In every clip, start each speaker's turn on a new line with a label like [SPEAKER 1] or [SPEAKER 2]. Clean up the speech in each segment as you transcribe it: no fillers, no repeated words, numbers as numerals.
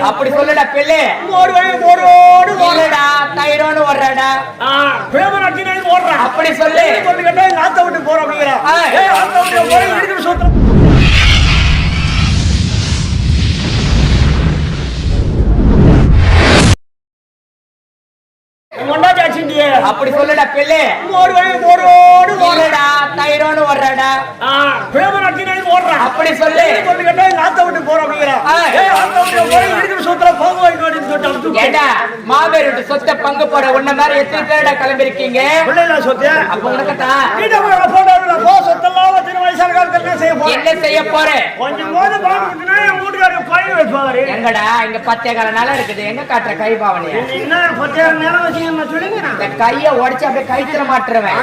[SPEAKER 1] அப்படி சொல்லடா பிள்ளை. தயிரோடு ஓடுறாடா. அப்படி சொல்லு.
[SPEAKER 2] நாத்த விட்டு போறோம் அப்படிங்கிற
[SPEAKER 1] அப்படி சொல்லடா பிள்ளை. தயிரோடு ஓடுறாடா. அப்படி சொல்லு.
[SPEAKER 2] நாத்த விட்டு போறோம் அப்படிங்கிற
[SPEAKER 1] மாபெரும் சொத்தை பங்கு போற உன்ன மாதிரி எத்தனை பேருடா கிளம்பி இருக்கீங்க? அப்ப உனக்குதான் என்ன செய்ய போறேன்? எங்கடா இங்க 10 கால நாளா இருக்குது. எங்க காட்டுற கை பாவனையா? கைய உடைச்சு அப்படியே கைத்திர மாட்டுறவன்.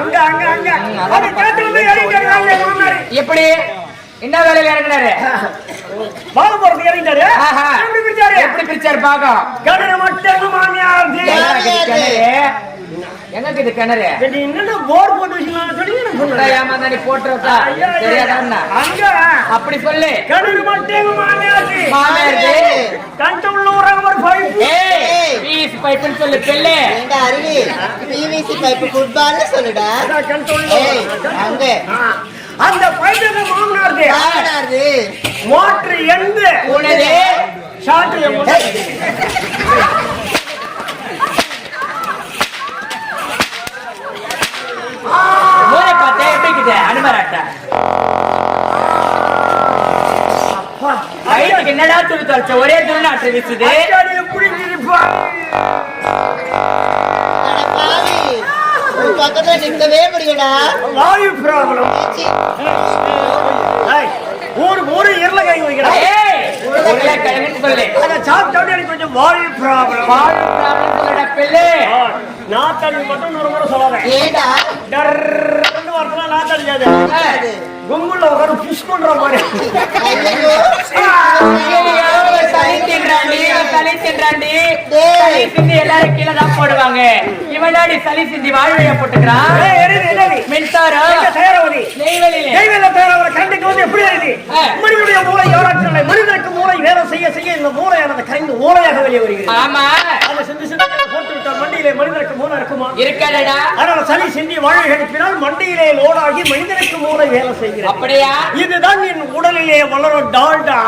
[SPEAKER 1] எப்படி என்ன வேலையில இறங்கினாரு? எப்படி பிரிச்சாரு பாகம்? எங்க இது கிணறு? போட்டுறதா தெரியாதா? அப்படி சொல்லு. பைப்புன்னு சொல்லு பிள்ளை.
[SPEAKER 3] சொல்லுடா
[SPEAKER 2] அந்த பைப்புக்கு மாமனாரு மோட்டர் எந்த
[SPEAKER 1] உனது
[SPEAKER 2] ஷாட்டு
[SPEAKER 1] மூளை பார்த்தா எப்படி இருக்குது? அனுமராட்டா வயிற்றுக்கு என்னடா துணி தொலைச்ச? ஒரே துணி நாட்டு வீசுது.
[SPEAKER 3] பக்கத்துல நிற்கவே முடியடா.
[SPEAKER 2] வாயு ப்ராப்ளம். ஊரு இருள கை வைக்கிறா.
[SPEAKER 1] உருளைக்கிழங்கு சொல்லு.
[SPEAKER 2] அத சாப்பிட்டோட எனக்கு கொஞ்சம் வாயு ப்ராப்ளம்.
[SPEAKER 1] வாயு ப்ராப்ளம் சொல்லடா பிள்ளை.
[SPEAKER 2] நாத்தாளி மட்டும் ஒரு முறை சொல்லாத.
[SPEAKER 3] ஏடா
[SPEAKER 2] டர்ன்னு வரதுனா நாத்தாளியாது. கும்புல ஒரு புஷ் பண்ற மாதிரி.
[SPEAKER 3] ஐயோ
[SPEAKER 1] சளி தின்றாண்டி எல்லாரும் கீழே தான் போடுவாங்க. இவனாடி சளி சிந்தி வாழ்வைய போட்டுக்கிறான். மின்சாரம் மனிதனுடைய மூளை எவராட்சி மனிதனுக்கு மூளை வேலை செய்ய செய்ய இந்த மூளையானது கரைந்து மூளையாக வெளியே வருகிறது. ஆமா அதை சிந்தி சிந்தி போட்டு விட்டால் மண்டியிலே மனிதனுக்கு மூளை இருக்குமா? இருக்காதடா. ஆனால் சளி சிந்தி வாழை அனுப்பினால் மண்டியிலே லோடாகி மனிதனுக்கு மூளை வேலை செய்கிறது. அப்படியா? இதுதான் என் உடலிலே வளரும் டால்டா.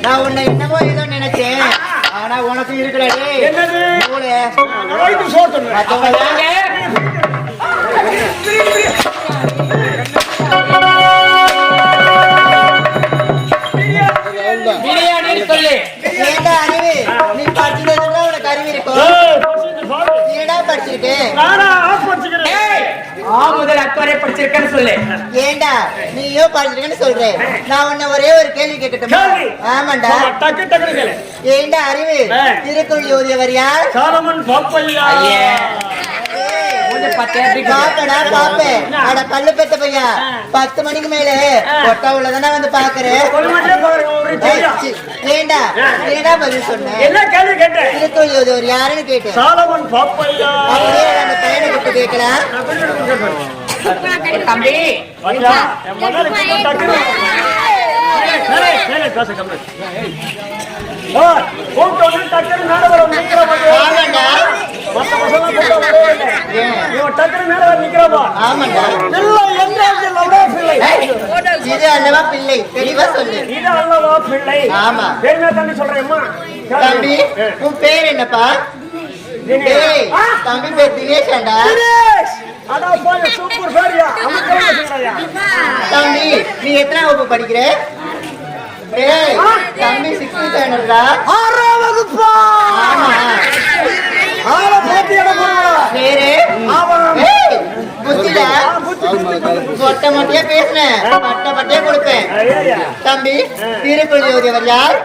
[SPEAKER 3] நான் உன்னை என்னமோ ஏதோ நினைச்சேன். ஆனா உனக்கு இருக்கிறே
[SPEAKER 2] என்னது?
[SPEAKER 1] பிரியாணி சொல்லு.
[SPEAKER 3] ஏண்டா அறிவு நீ படிச்சதுன்னா உனக்கு அறிவு இருக்கும். ஏடா படிச்சுட்டு
[SPEAKER 1] முதல் அக்கறை படிச்சிருக்கேன்னு சொல்லு.
[SPEAKER 3] ஏண்டா நீயோ படிச்சிருக்கேன்னு சொல்றேன். நான் உன்ன ஒரே ஒரு கேள்வி கேட்கட்டுமா? ஆமாண்டா. ஏண்டா அறிவு திருக்குறள் எழுதியவர் யார்?
[SPEAKER 2] சாலமன் பாப்பையா.
[SPEAKER 3] கல்லு பெத்த பையா 10 மணிக்கு மேல கொட்டா உள்ளதானே வந்து பாக்குறேன். ஏண்டா ஏண்டா பதில் சொன்னேன்.
[SPEAKER 2] என்ன கேள்வி கேட்டேன்?
[SPEAKER 3] திருக்குறள் எழுதியவர் யாருன்னு கேட்டேன்.
[SPEAKER 2] சாலமன் பாப்பையா.
[SPEAKER 3] அப்படியே அந்த பையனை கிட்ட கேட்கலாம்.
[SPEAKER 1] தம்பி
[SPEAKER 3] இது அல்லவா பிள்ளை? தெளிவா சொல்லு.
[SPEAKER 2] இது அல்லவா பிள்ளை?
[SPEAKER 3] ஆமா.
[SPEAKER 2] தம்பி சொல்றேம்மா.
[SPEAKER 3] தம்பி உன் பேர் என்னப்பா? தம்பி பேர் தினேஷாண்டா. தம்பி நீ எத்தனை வகுப்பு படிக்கிற? தம்பி 6th ஸ்டாண்டர்டா.
[SPEAKER 2] 6ஆம் வகுப்பா?
[SPEAKER 3] ஆமா. மொட்டை மொட்டையா பேசுனேன். பட்ட பட்டையா கொடுப்பேன். தம்பி திருக்குறள் எழுதியவர் யார்?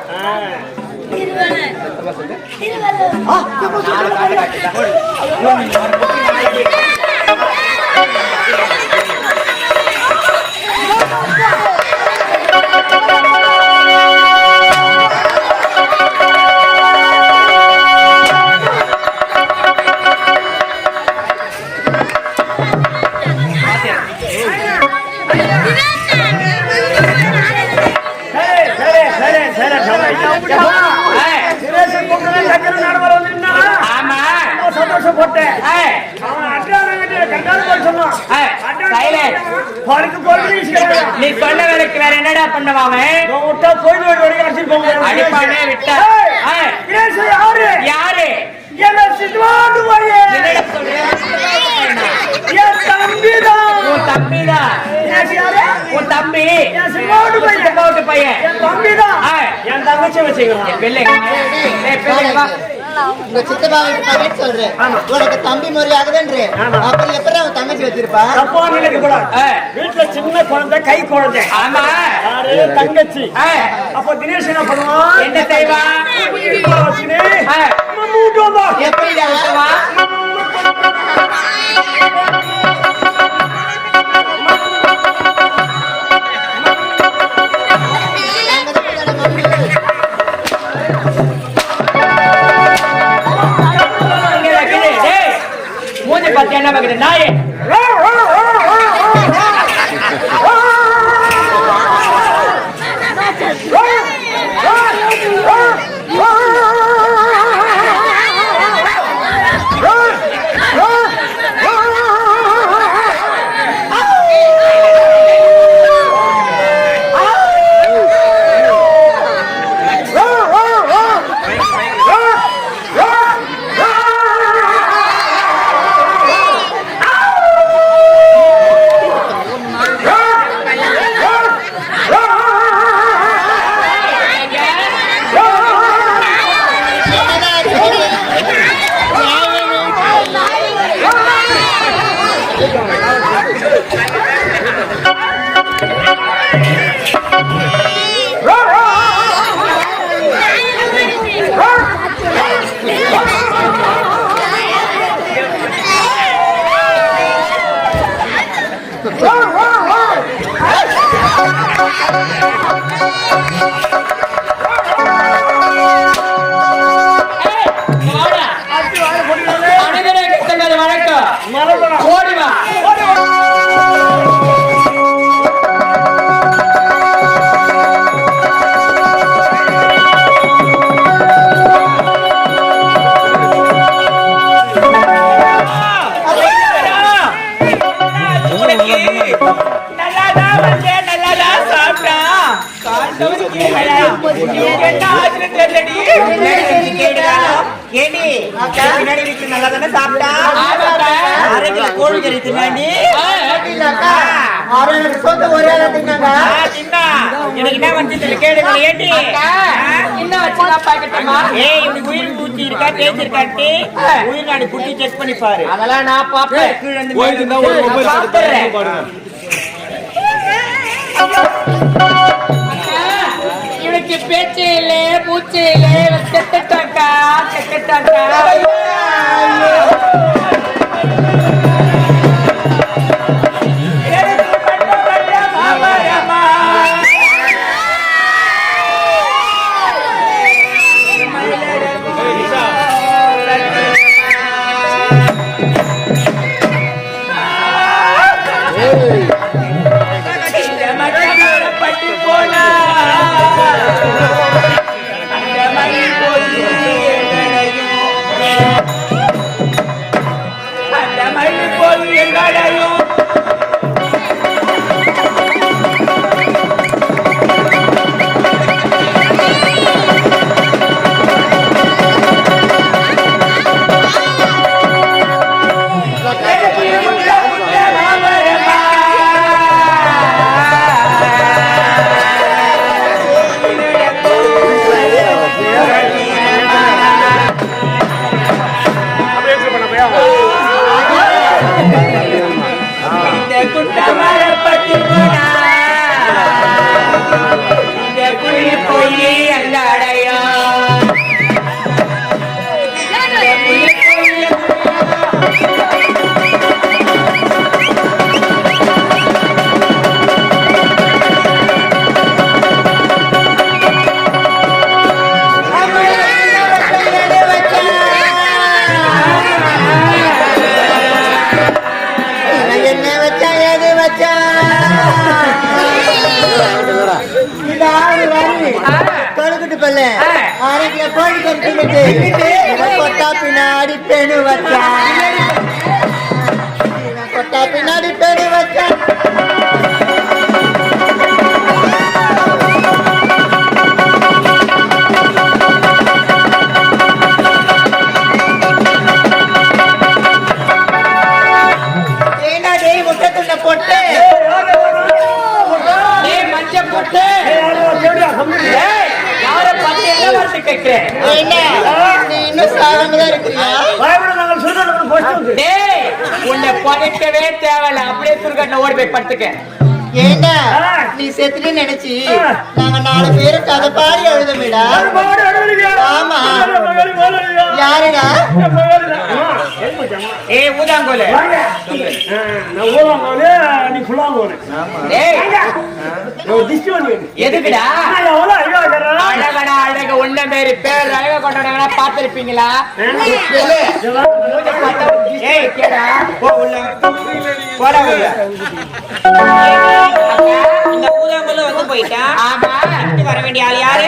[SPEAKER 1] போட்டேன் அவன் அட்ரான கண்டாலும் போய் சொன்னான்
[SPEAKER 2] நீ சொன்ன வேலைக்கு வேற என்னடா பண்ணுவாங்க
[SPEAKER 1] கோயில் வரைக்கும் அடிச்சுட்டு போங்க
[SPEAKER 2] அடிப்பானே விட்டா
[SPEAKER 1] யாரு
[SPEAKER 2] யாரு
[SPEAKER 1] என்ன சிட்டுவாண்டு போய்
[SPEAKER 2] என்னடா சொல்ற
[SPEAKER 1] என் தம்பிதான்
[SPEAKER 2] உன் தம்பிதான் உன் தம்பி
[SPEAKER 1] என் சிட்டுவாண்டு
[SPEAKER 2] பையன்
[SPEAKER 1] என் தம்பிதான் என் தங்கச்சி வச்சுக்கிறான்
[SPEAKER 2] பிள்ளை வா
[SPEAKER 3] உங்க சித்தப்பா வீட்டு பையன் சொல்றேன் உனக்கு தம்பி முறையாகுதுன்றே அப்புறம் எப்படி அவன் தங்கச்சி வச்சிருப்பா
[SPEAKER 1] தப்பா நினைக்க கூடாது வீட்டுல சின்ன குழந்தை கை குழந்தை
[SPEAKER 2] ஆமா
[SPEAKER 1] யாரு தங்கச்சி அப்ப தினேஷ் என்ன பண்ணுவான்
[SPEAKER 2] என்ன செய்வான்
[SPEAKER 3] எப்படிடா
[SPEAKER 2] மூஞ்சி பார்த்து என்ன பாக்குது நாயே அதெல்லாம் நான் பாப்பேன் இவனுக்கு பேச்சு இல்ல பூச்சி இல்ல செத்துட்டாக்கா
[SPEAKER 3] இருக்குது பல்ல அரைக்கில கோழி கறிக்கிட்டு கொட்டா பின்னாடி பெணு வச்சா கொட்டா பின்னாடி பெணு வச்சா பொட்டு மஞ்ச பொட்டு யார பத்தி என்ன வார்த்தை கேட்கிறேன் நீ இன்னும் சாகாமதான் இருக்கிறியா உன்னை படைக்கவே தேவையில்ல அப்படியே துர்கட்டில் ஓடி போய் படுத்துக்க ஏண்டா நீ செத்துன்னு நினைச்சு நாங்க 4 பேரும் கதை பாடி எழுதமேடா ஆமா யாருடா ஊதாங்கோல எதுக்குடா அழகடா அழக உன்ன மாரி பேர் அழக கொண்டாடுறா பாத்திருப்பீங்களா இந்த பூதாங்குள்ள வந்து போயிட்டா ஆமா வர வேண்டிய ஆள் யாரு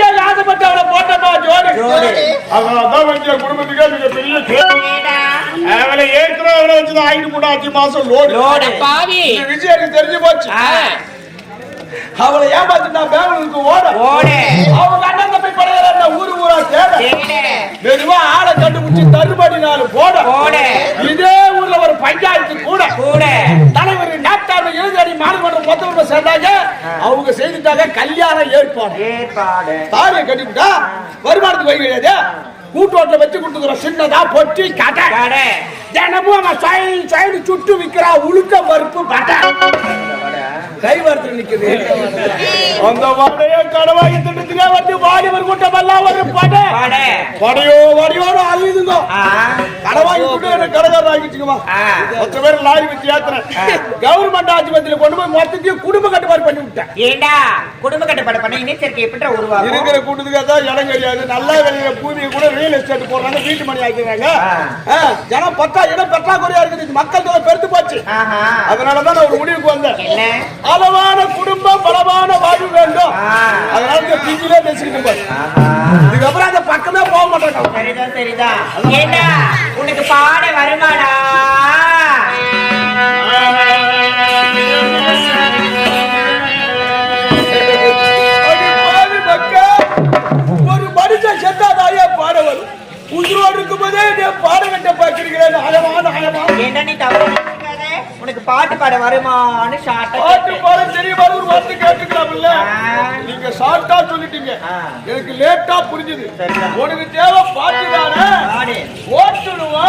[SPEAKER 2] படிக்க ஆசைப்பட்டு அவளை போட்டப்பா ஜோடி அதான் வந்து குடும்பத்துக்கு மிக பெரிய அவளை ஏற்கனவே வச்சு 5 மாசம் லோடு பாவி விஜய் தெரிஞ்சு போச்சு அவளை ஏமாத்திட்டா பெங்களூருக்கு ஓட அவங்க அண்ணன் தம்பி படையில ஊரா தேட மெதுவா ஆளை கண்டுபிடிச்சு தருமடினால போட இதே ஊர்ல ஒரு பஞ்சாயத்து கூட தலைவர் நாட்டாள எழுதி மாநிலமன்றம் மொத்தமா சேர்ந்தாங்க அவங்க செய்துட்டாங்க கல்யாண ஏற்பாடு தாலியை கட்டிவிட்டா வருமானத்துக்கு வழி கிடையாது கூட்டோட்டில் வச்சு கொடுத்துக்கிற சின்னதா பொட்டி கடை தினமும் அவன் சைடு சுட்டு விற்கிறா உளுக்க பருப்பு பட்டை கை வார்த்தை நிக்குது அந்த வாடையே கடவாய் திட்டத்துக்கே வந்து வாடிவர் கூட்டம் எல்லாம் ஒரு படையோடு அழுதுங்க கடவாய் கூட்டம் கடகார ஆகிடுச்சுங்கம்மா 10 பேர் லாரி வச்சு ஏத்துறேன் கவர்மெண்ட் ஆஸ்பத்திரியில கொண்டு போய் மொத்தத்தையும் குடும்ப கட்டுப்பாடு பண்ணி விட்டேன்
[SPEAKER 3] ஏண்டா குடும்ப கட்டுப்பாடு பண்ண இனச்சேர்க்கை எப்படி உருவாகும்
[SPEAKER 2] இருக்கிற கூட்டத்துக்கு தான் இடம் கிடையாது நல்லா வெளியில பூமியை கூட ரியல் எஸ்டேட் போடுறாங்க வீட்டு மணி ஆக்கிறாங்க ஜனம் இடம் பற்றாக்குறையா இருக்குது மக்கள் தொகை பெருத்து போச்சு அதனாலதான் நான் ஒரு முடிவுக்கு வந்தேன் அளவான குடும்பம் பலமான வாழ்வு வேண்டும் அதனால பிஞ்சிலே பேசிக்கிட்டு இதுக்கப்புறம் அந்த பக்கமே போக மாட்டேன்
[SPEAKER 3] சரிதான் ஏண்டா உனக்கு பாட வருமாடா
[SPEAKER 2] ஒரு மனுஷன் செத்தாதாயே பாட வரும் உயிரோடு இருக்கும் போதே பாட கட்ட பார்க்கிறீங்களே
[SPEAKER 3] என்ன நீ தவறு உனக்கு பாட்டு பாட வருமானு
[SPEAKER 2] பாட்டு பாட தெரியுமா ஒரு வார்த்தை கேட்டுக்கலாம்ல நீங்க ஷார்ட்டா சொல்லிட்டீங்க எனக்கு லேட்டா புரிஞ்சுது உனக்கு தேவை பாட்டு தானே ஓட்டுடுவா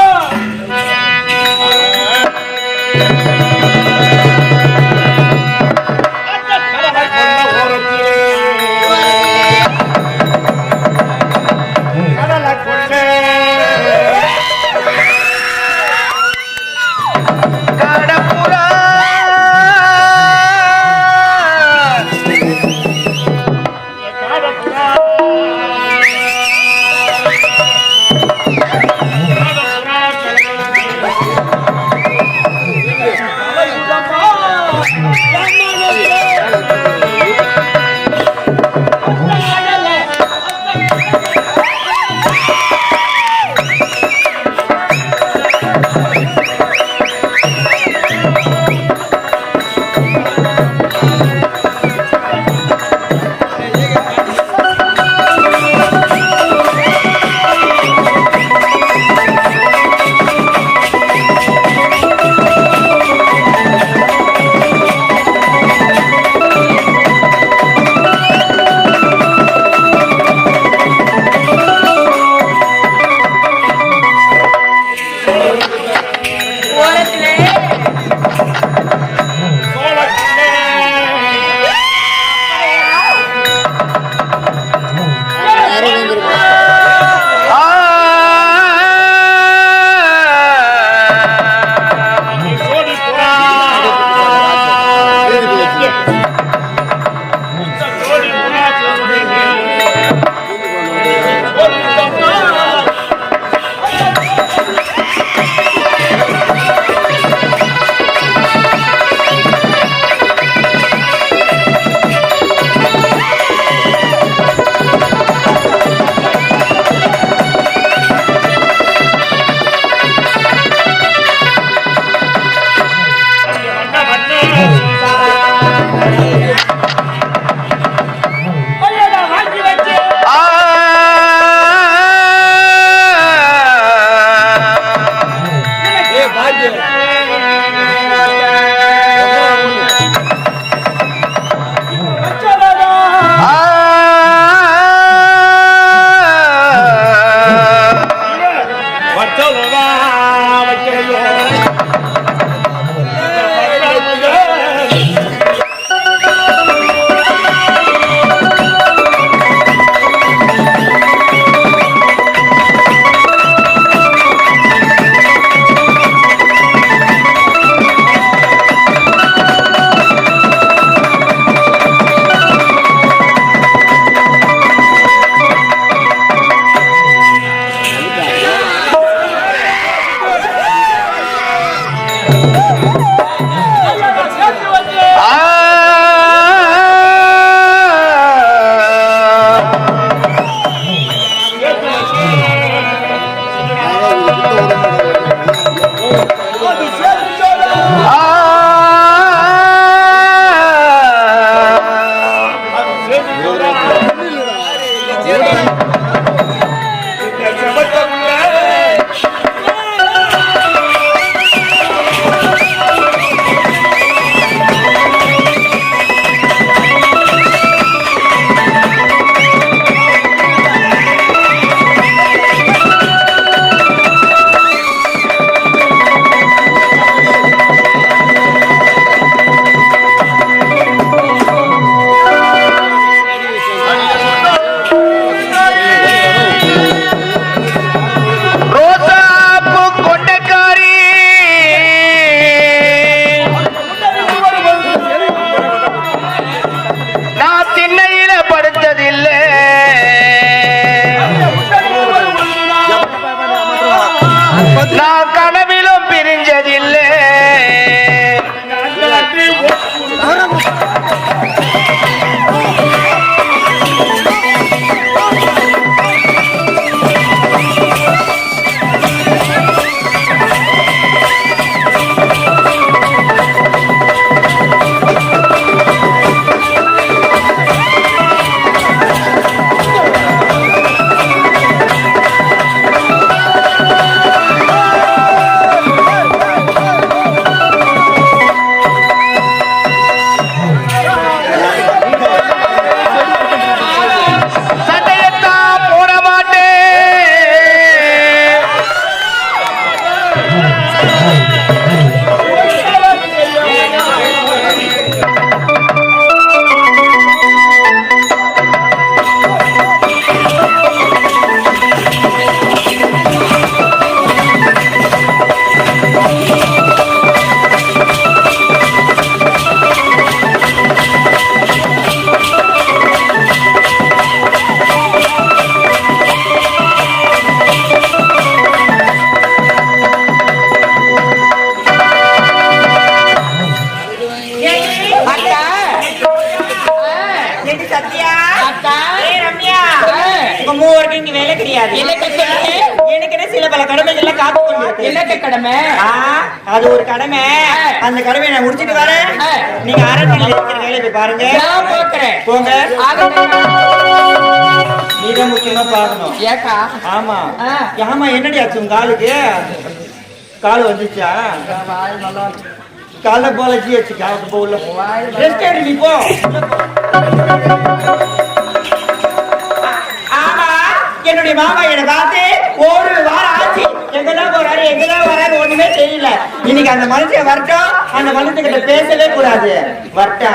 [SPEAKER 4] நான் கனவிலும் பிரிஞ்சதில்லை.
[SPEAKER 3] வேலை கிடையாது. எனக்கு சில பல கடமைகள்ல காத்து கொண்டு என்ன கடமை? அது ஒரு கடமை. அந்த கடமையை நான் முடிச்சிட்டு வரேன். நீங்க அரண்மனையில் இருக்கிற வேலையை போய் பாருங்க. போங்க. நீதான் முக்கியமா பாக்கணும். ஏக்கா? ஆமா ஆமா. என்னடி ஆச்சு உங்க காலுக்கு? கால் வந்துச்சா? கால போல ஜிச்சு காலுக்கு போல ரெஸ்ட் எடு. நீ போ. என்னுடைய மாமா என்னை பார்த்து ஒரு வாரம் ஆச்சு. எங்கதான் போறாரு எங்கதான் வராரு ஒண்ணுமே தெரியல. இன்னைக்கு அந்த மனுஷன் வரட்டும். அந்த மனுஷங்கிட்ட பேசவே கூடாது. வரட்டா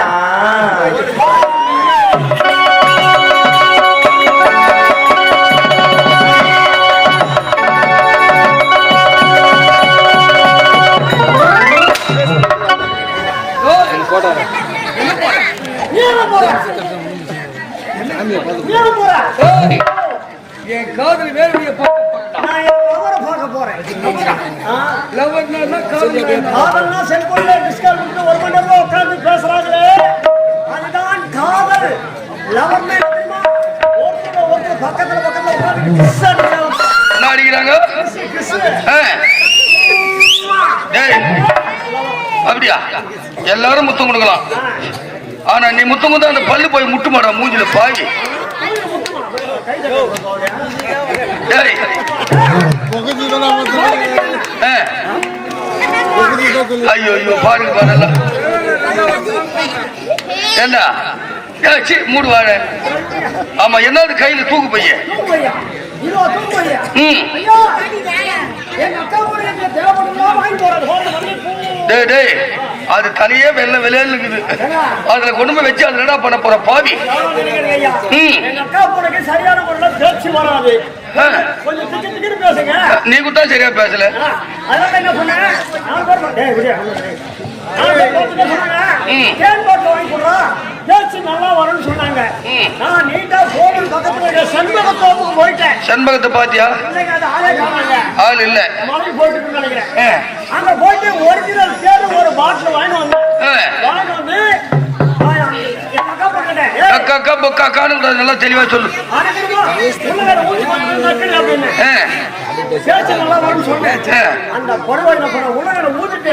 [SPEAKER 1] என் காதல் வேலையை பார்க்க போறேன். காதல்னா செல்போன்ல டிஸ்கவுண்ட் கொடுத்து 1 மணி நேரம் உட்கார்ந்து பேசுறாங்களே, அதுதான் காதல். லவ் தெரியுமா? ஒருத்தர் பக்கத்துல உட்கார்ந்து கிஸ்
[SPEAKER 4] அடிக்கிறாங்க. அப்படியா? எல்லாரும் முத்தம் கொடுக்கலாம். ஆனா நீ முத்தம் கொடுத்தா அந்த பல்லு போய் முட்டு மாடா மூஞ்சில பாய். ஐயோ ஐயோ பாருங்க பாருங்க. என்ன மூடு வாழ. ஆமா என்னது கையில தூக்கு பையன். அது தனியே வெள்ள வெளியே இருக்குது. அதுல கொண்டு போய் வச்சு அது என்ன பண்ண போற பாவி. நீ குத்தா சரியா பேசல. செண்பகத்தை பாத்தியா? ஆள் இல்ல.
[SPEAKER 1] அங்க போயிட்டு ஒரிஜினல் தேடு ஒரு பாட்டில் வாங்கி வந்து
[SPEAKER 4] நல்லா தெளிவா சொல்லு.
[SPEAKER 1] அந்த படுவாய் ஊத்திட்டு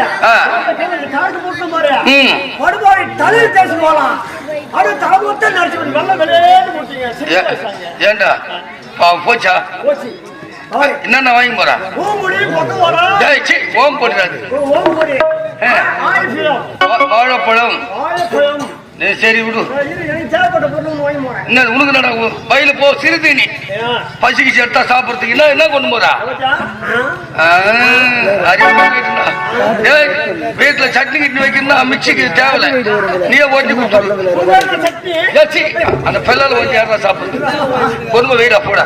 [SPEAKER 1] படுவாய் தலையில் தேய்ச்சி போலாம். அது தலைமுறை நடிச்சு வெள்ள வெளியே.
[SPEAKER 4] ஏண்டா போச்சா? என்னென்ன வாங்கி போறா? ஓம் போடுறாது. வாழைப்பழம். சரி விடு. என்ன உனக்கு நட வயல போ. சிறுதீனி பசிக்கு சேர்த்தா சாப்பிடுறதுக்கு என்ன கொண்டு போறா? வீட்டுல சட்னி கிட்னி வைக்கணும்னா மிக்சிக்கு தேவையில்ல. நீயே ஓட்டி கொடுத்து அந்த பெல்லால ஓட்டி யாரா சாப்பிடுறது? கொண்டு வெயிடா போடா.